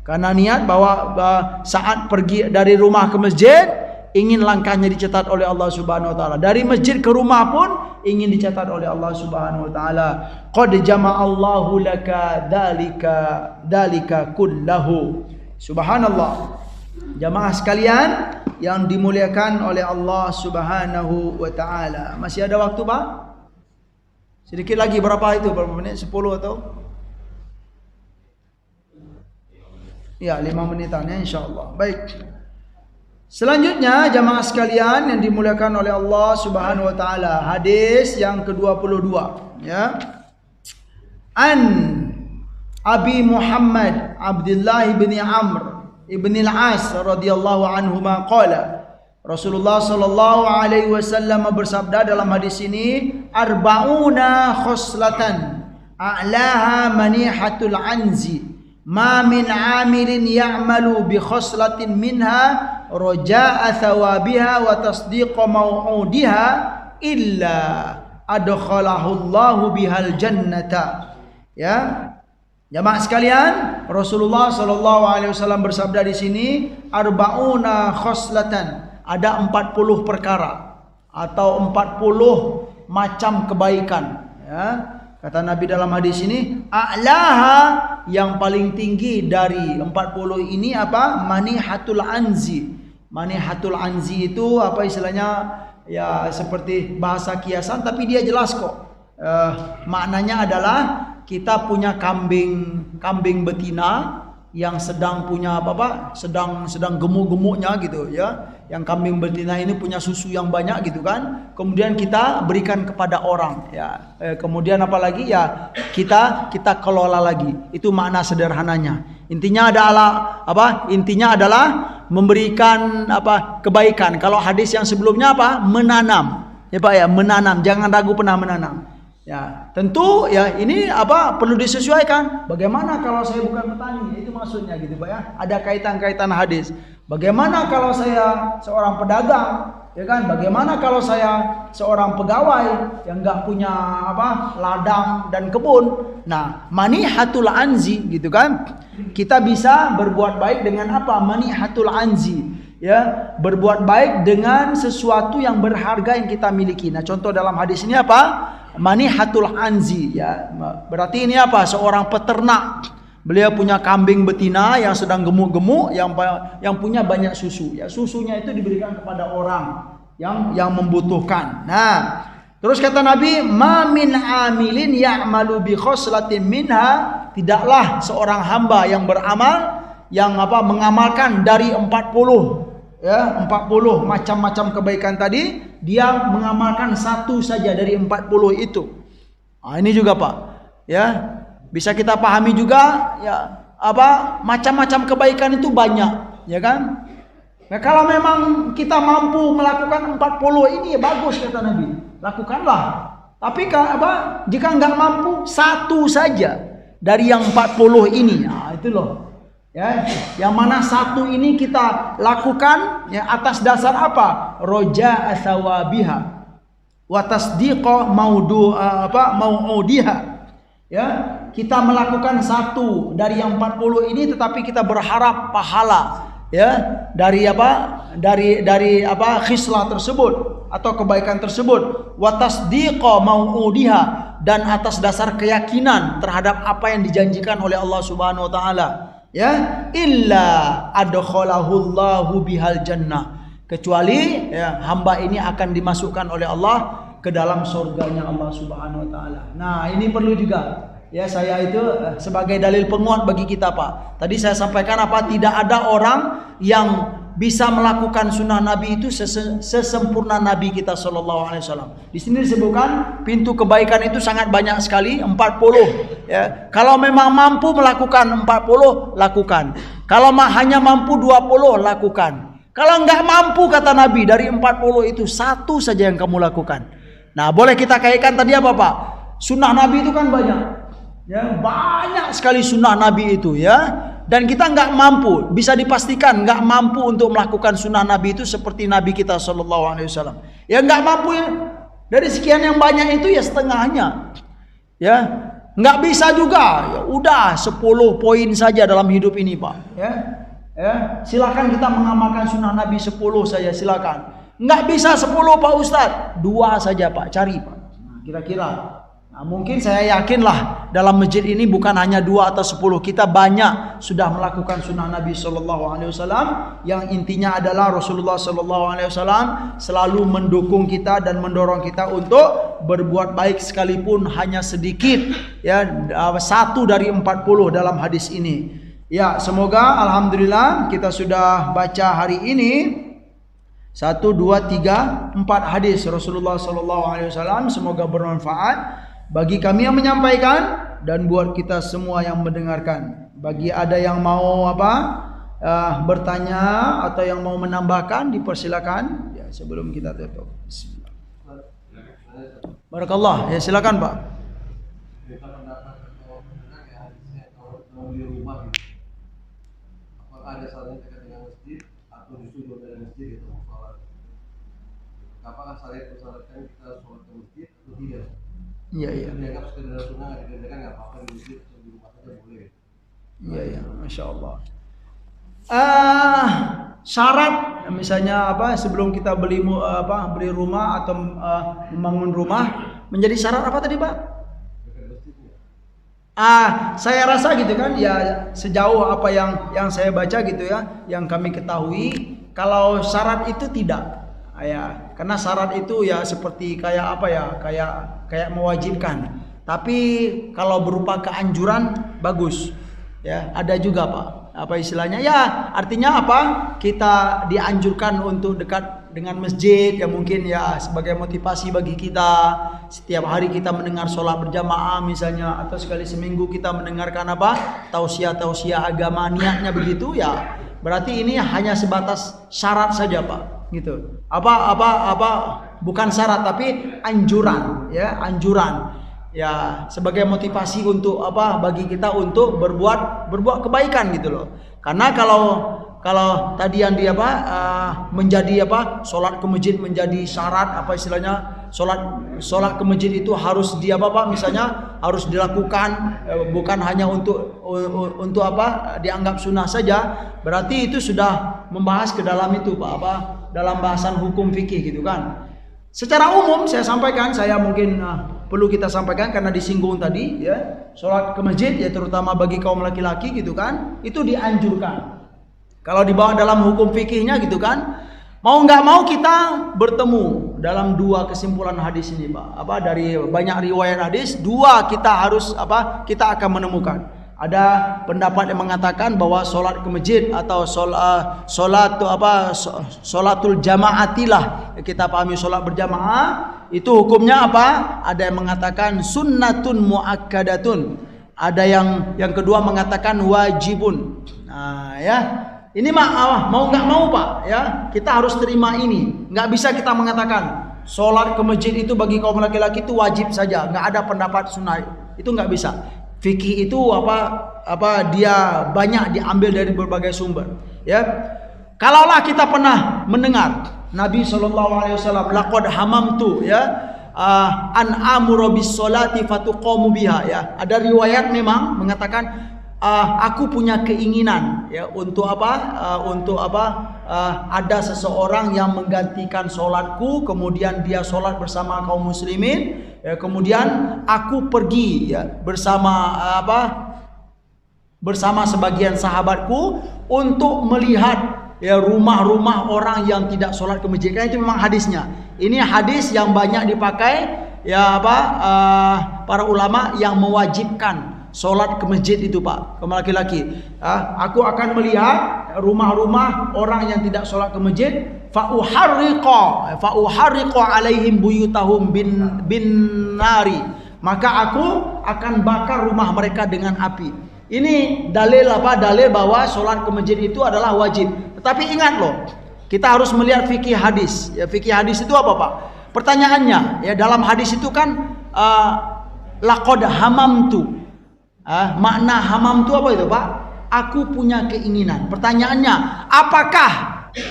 Karena niat bahwa saat pergi dari rumah ke masjid, ingin langkahnya dicatat oleh Allah Subhanahu wa taala. Dari masjid ke rumah pun ingin dicatat oleh Allah Subhanahu wa taala. Qad jama'allahu laka dzalika kullahu. Subhanallah. Jamaah sekalian yang dimuliakan oleh Allah Subhanahu wa taala. Masih ada waktu, Pak? Sedikit lagi, berapa itu? Berapa menit? 10 atau? 5 menitan insyaallah. Baik. Selanjutnya jamaah sekalian yang dimuliakan oleh Allah Subhanahu wa taala, hadis yang ke-22 An Abi Muhammad Abdullah bin Amr ibn al-As radhiyallahu anhuma qala, Rasulullah sallallahu alaihi wasallam bersabda dalam hadis ini, arba'una khoslatan a'laha manihatul anzi ma min 'amilin ya'malu bi khoslatin minha raja'a thawabiha wa tasdiqa maw'udiha illa adkhalahu Allahu bihal jannata. Jamaah sekalian, Rasulullah sallallahu alaihi wasallam bersabda di sini, arba'una khoslatan, ada 40 perkara atau 40 macam kebaikan. Kata Nabi dalam hadis ini, a'laha, yang paling tinggi dari 40 ini manihatul anzi. Manihatul anzi itu istilahnya seperti bahasa kiasan, tapi dia jelas kok. Maknanya adalah kita punya kambing betina yang sedang punya sedang gemuk-gemuknya gitu Yang kambing betina ini punya susu yang banyak gitu kan. Kemudian kita berikan kepada orang kemudian apalagi kita kelola lagi. Itu makna sederhananya. Intinya adalah memberikan kebaikan. Kalau hadis yang sebelumnya menanam. Pak menanam, jangan ragu pernah menanam. Ya, tentu ya ini perlu disesuaikan. Bagaimana kalau saya bukan petani? Itu maksudnya gitu Pak ya. Ada kaitan-kaitan hadis. Bagaimana kalau saya seorang pedagang? Ya kan? Bagaimana kalau saya seorang pegawai yang enggak punya ladang dan kebun? Nah, manihatul anzi gitu kan? Kita bisa berbuat baik dengan apa? Manihatul anzi. Ya, berbuat baik dengan sesuatu yang berharga yang kita miliki. Nah, contoh dalam hadis ini apa? Manihatul anzi, ya. Berarti ini apa? Seorang peternak. Beliau punya kambing betina yang sedang gemuk-gemuk, yang punya banyak susu. Ya, susunya itu diberikan kepada orang yang membutuhkan. Nah, terus kata Nabi, "Ma min amilin ya'malu bi khoslatin minha", tidaklah seorang hamba yang beramal yang mengamalkan dari 40 macam-macam kebaikan tadi, dia mengamalkan satu saja dari 40 itu. Nah, ini juga Pak, ya. Bisa kita pahami juga ya, macam-macam kebaikan itu banyak, ya kan? Nah, kalau memang kita mampu melakukan 40 ini ya bagus kata Nabi, lakukanlah. Tapi jika enggak mampu satu saja dari yang 40 ini, nah itu loh. Ya, yang mana satu ini kita lakukan ya atas dasar apa? Roja asawabiha wa tasdiqa mau'udiha. Ya, kita melakukan satu dari yang 40 ini tetapi kita berharap pahala ya dari khislah tersebut atau kebaikan tersebut, wa tasdiqa mau'udiha, dan atas dasar keyakinan terhadap apa yang dijanjikan oleh Allah Subhanahu wa taala. Ya, illa adkhalahullahu bihal jannah, kecuali ya hamba ini akan dimasukkan oleh Allah ke dalam surganya Allah Subhanahu wa taala. Nah, ini perlu juga ya, saya itu sebagai dalil penguat bagi kita Pak. Tadi saya sampaikan tidak ada orang yang bisa melakukan sunnah Nabi itu sesempurna Nabi kita Sallallahu Alaihi Wasallam. Di sini disebutkan pintu kebaikan itu sangat banyak sekali, 40. Ya, kalau memang mampu melakukan 40, lakukan. Kalau hanya mampu 20, lakukan. Kalau enggak mampu kata Nabi dari 40 itu satu saja yang kamu lakukan. Nah, boleh kita kaitkan tadi apa Pak? Sunnah Nabi itu kan banyak. Ya, banyak sekali sunnah Nabi itu ya. Dan kita nggak mampu, bisa dipastikan nggak mampu untuk melakukan sunnah Nabi itu seperti Nabi kita Sallallahu Alaihi Wasallam. Ya nggak mampu ya. Dari sekian yang banyak itu ya setengahnya. Ya nggak bisa juga. Ya udah 10 poin saja dalam hidup ini Pak. Ya silakan kita mengamalkan sunnah Nabi 10 saja silakan. Nggak bisa 10 Pak Ustadz, 2 saja Pak, cari Pak. Nah, kira-kira. Nah, mungkin saya yakinlah dalam masjid ini bukan hanya 2 atau 10, kita banyak sudah melakukan sunnah Nabi Sallallahu Alaihi Wasallam, yang intinya adalah Rasulullah Sallallahu Alaihi Wasallam selalu mendukung kita dan mendorong kita untuk berbuat baik sekalipun hanya sedikit, ya 1 dari 40 dalam hadis ini. Ya, semoga alhamdulillah kita sudah baca hari ini 1, 2, 3, 4 hadis Rasulullah Sallallahu Alaihi Wasallam. Semoga bermanfaat bagi kami yang menyampaikan dan buat kita semua yang mendengarkan. Bagi ada yang mau bertanya atau yang mau menambahkan, dipersilakan ya sebelum kita tutup. Bismillah. Barakallah. Ya silakan Pak. Apakah ada salahnya dekat dengan masjid atau justru dari masjid itu sholat? Apakah syariat mensyaratkan kita sholat ke masjid atau tidak? Iya. Dianggap sekedar sunnah, nggak dikerjakan nggak apa-apa, di masjid atau di rumah saja boleh. Iya, masya Allah. Syarat misalnya sebelum kita beli rumah atau membangun rumah, menjadi syarat apa tadi Pak? Saya rasa gitu kan ya, sejauh apa yang saya baca gitu ya, yang kami ketahui, kalau syarat itu tidak. Ya, karena syarat itu ya seperti kayak kayak mewajibkan. Tapi kalau berupa keanjuran bagus. Ya, ada juga Pak. Apa istilahnya? Ya, artinya apa? Kita dianjurkan untuk dekat dengan masjid ya, mungkin ya sebagai motivasi bagi kita. Setiap hari kita mendengar sholat berjamaah misalnya, atau sekali seminggu kita mendengarkan tausiah agama, niatnya begitu ya. Berarti ini hanya sebatas syarat saja Pak. Gitu. Bukan syarat tapi anjuran ya, anjuran. ya sebagai motivasi untuk apa? Bagi kita untuk berbuat kebaikan gitu loh. Karena kalau tadi yang dia menjadi sholat ke masjid menjadi syarat istilahnya sholat ke masjid itu harus misalnya harus dilakukan, bukan hanya untuk dianggap sunnah saja, berarti itu sudah membahas ke dalam itu dalam bahasan hukum fikih gitu kan. Secara umum saya mungkin perlu kita sampaikan karena disinggung tadi ya, sholat ke masjid ya terutama bagi kaum laki-laki gitu kan, itu dianjurkan. Kalau dibawa dalam hukum fikihnya gitu kan, mau nggak mau kita bertemu dalam dua kesimpulan hadis ini dari banyak riwayat hadis, dua kita harus kita akan menemukan. Ada pendapat yang mengatakan bahwa sholat ke masjid atau sholatul jamaatilah, kita pahami sholat berjamaah itu hukumnya apa? Ada yang mengatakan sunnatun muakkadatun, ada yang kedua mengatakan wajibun. Nah ya, ini mau nggak mau Pak ya, kita harus terima ini. Nggak bisa kita mengatakan sholat ke masjid itu bagi kaum laki-laki itu wajib saja, nggak ada pendapat sunnah, itu nggak bisa. Fikih itu dia banyak diambil dari berbagai sumber ya. Kalaulah kita pernah mendengar Nabi SAW laqad hamamtu ya an amuru bis sholati fatuqamu biha ya, ada riwayat memang mengatakan aku punya keinginan ya untuk ada seseorang yang menggantikan sholatku, kemudian dia sholat bersama kaum muslimin ya, kemudian aku pergi ya bersama sebagian sahabatku untuk melihat ya rumah-rumah orang yang tidak sholat ke masjid. Karena itu memang hadisnya. Ini hadis yang banyak dipakai ya para ulama yang mewajibkan sholat ke masjid itu Pak, kaum laki-laki. Aku akan melihat rumah-rumah orang yang tidak sholat ke masjid, fa'uharriqa alaihim buyutahum bin nari, maka aku akan bakar rumah mereka dengan api. Ini dalil bahwa sholat ke masjid itu adalah wajib. Tetapi ingat loh, kita harus melihat fikih hadis. Ya, fikih hadis itu apa Pak? Pertanyaannya ya, dalam hadis itu kan laqad hamamtu. Makna hamam itu apa itu Pak? Aku punya keinginan. Pertanyaannya, apakah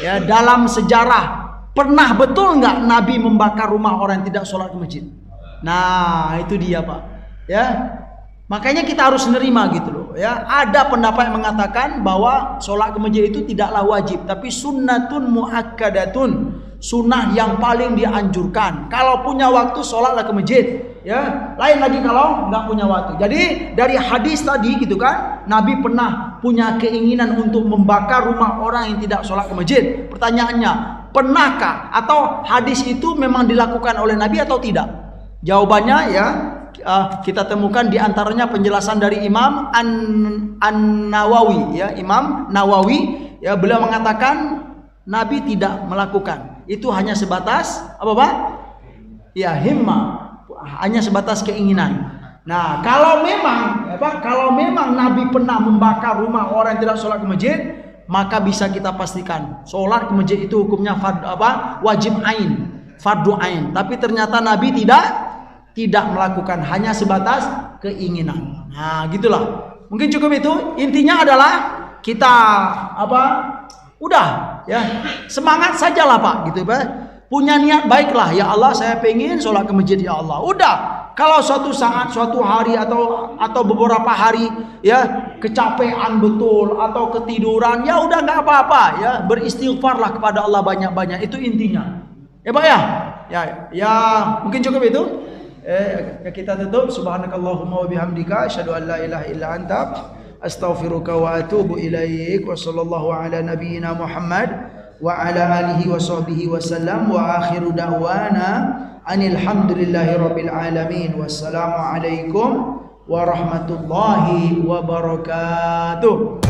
ya dalam sejarah pernah betul nggak Nabi membakar rumah orang yang tidak sholat ke masjid? Nah itu dia Pak ya. Makanya kita harus menerima gitu loh ya. Ada pendapat yang mengatakan bahwa sholat ke masjid itu tidaklah wajib, tapi sunnatun muakkadatun, sunnah yang paling dianjurkan. Kalau punya waktu sholatlah ke masjid ya, lain lagi kalau nggak punya waktu. Jadi dari hadis tadi gitu kan, Nabi pernah punya keinginan untuk membakar rumah orang yang tidak sholat ke masjid. Pertanyaannya, pernahkah atau hadis itu memang dilakukan oleh Nabi atau tidak? Jawabannya ya kita temukan di antaranya penjelasan dari Imam An-Nawawi ya, Imam Nawawi ya, beliau mengatakan Nabi tidak melakukan. Itu hanya sebatas apa Pak? Ya himmah, hanya sebatas keinginan. Nah, kalau memang Nabi pernah membakar rumah orang yang tidak sholat ke masjid, maka bisa kita pastikan sholat ke masjid itu hukumnya wajib ain, fardu ain. Tapi ternyata Nabi tidak melakukan, hanya sebatas keinginan. Nah, gitulah. Mungkin cukup itu. Intinya adalah kita udah ya, semangat sajalah Pak gitu Pak. Punya niat baiklah, ya Allah saya pengen sholat ke masjid ya Allah. Udah, kalau suatu saat, suatu hari atau beberapa hari ya kecapean betul atau ketiduran, ya udah nggak apa-apa ya, beristighfarlah kepada Allah banyak-banyak, itu intinya. Ya Pak ya mungkin cukup itu. Kita tutup. Subhanakallahumma wa bihamdika asyhadu an la ilaha illa anta astaghfiruka wa atubu ilaik. Wa sallallahu ala nabiyyina Muhammad wa ala alihi wa sahbihi wa sallam wa akhiru da'wana anil hamdulillahi rabbil alamin. Wassalamu alaikum warahmatullahi wabarakatuh.